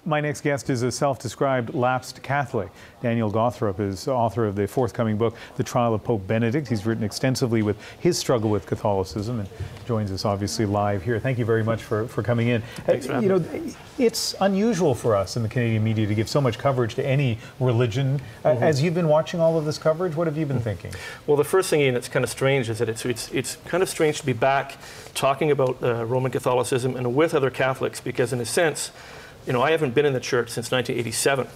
My next guest is a self-described lapsed Catholic. Daniel Gawthrop is author of the forthcoming book, The Trial of Pope Benedict. He's written extensively with his struggle with Catholicism and joins us obviously live here. Thank you very much for coming in. Thanks for having me. It's unusual for us in the Canadian media to give so much coverage to any religion. As you've been watching all of this coverage, what have you been thinking? Well, the first thing, Ian, that's kind of strange is that it's kind of strange to be back talking about Roman Catholicism and with other Catholics, because in a sense, you know, I haven't been in the church since 1987.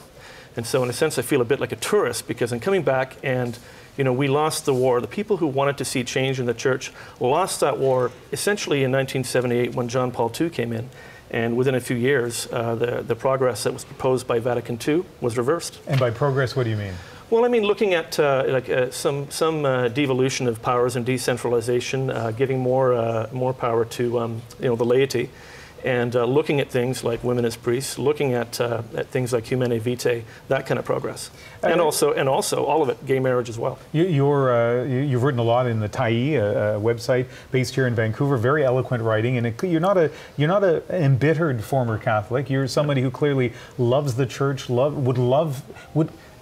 And so in a sense, I feel a bit like a tourist, because I'm coming back and, you know, we lost the war. The people who wanted to see change in the church lost that war essentially in 1978 when John Paul II came in. And within a few years, the progress that was proposed by Vatican II was reversed. And by progress, what do you mean? Well, I mean, looking at some devolution of powers and decentralization, giving more power to you know, the laity, and looking at things like women as priests, looking at things like Humanae Vitae, that kind of progress, and also all of it, gay marriage as well. You've written a lot in the Tyee, a website based here in Vancouver. Very eloquent writing, and you're not an embittered former Catholic. You're somebody who clearly loves the church.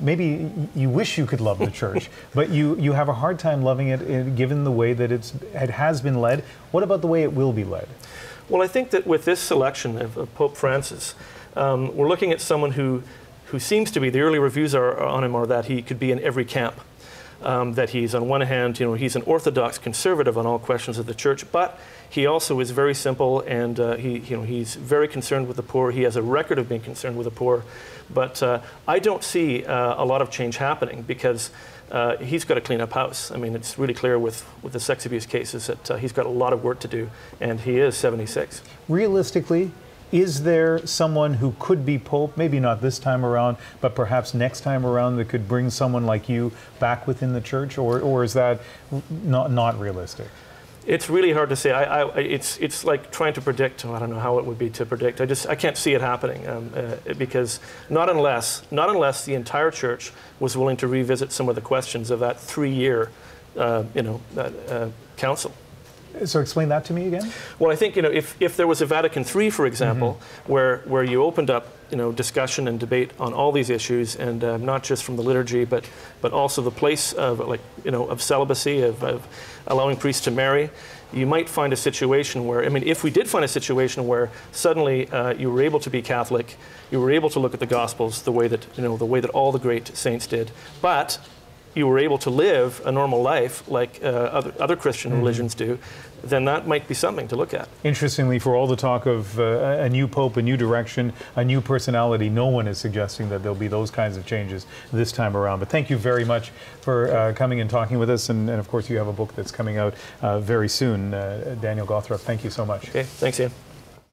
Maybe you wish you could love the church, but you have a hard time loving it given the way that it has been led. What about the way it will be led? Well, I think that with this selection of Pope Francis, we're looking at someone who seems to be, the early reviews on him are that he could be in every camp. That he's, on one hand, you know, he's an orthodox conservative on all questions of the church, but he also is very simple, and he's very concerned with the poor. He has a record of being concerned with the poor, but I don't see a lot of change happening, because he's got to clean up house. I mean, it's really clear with the sex abuse cases that he's got a lot of work to do, and he is 76. Realistically, is there someone who could be Pope, maybe not this time around, but perhaps next time around, that could bring someone like you back within the church, or is that not realistic? It's really hard to say. It's like trying to predict. I don't know how it would be to predict. I can't see it happening, because not unless the entire church was willing to revisit some of the questions of that 3-year, council. So explain that to me again. Well, I think, you know, if there was a Vatican III, for example, where you opened up, you know, discussion and debate on all these issues, and not just from the liturgy, but also the place of, like, you know, of celibacy, of allowing priests to marry, you might find a situation where, I mean, if we did find a situation where suddenly you were able to be Catholic, you were able to look at the Gospels the way that, you know, the way that all the great saints did, but you were able to live a normal life like other Christian religions do, then that might be something to look at. Interestingly, for all the talk of a new pope, a new direction, a new personality, no one is suggesting that there'll be those kinds of changes this time around. But thank you very much for coming and talking with us. And of course, you have a book that's coming out very soon. Daniel Gawthrop, thank you so much. Okay, thanks, Ian.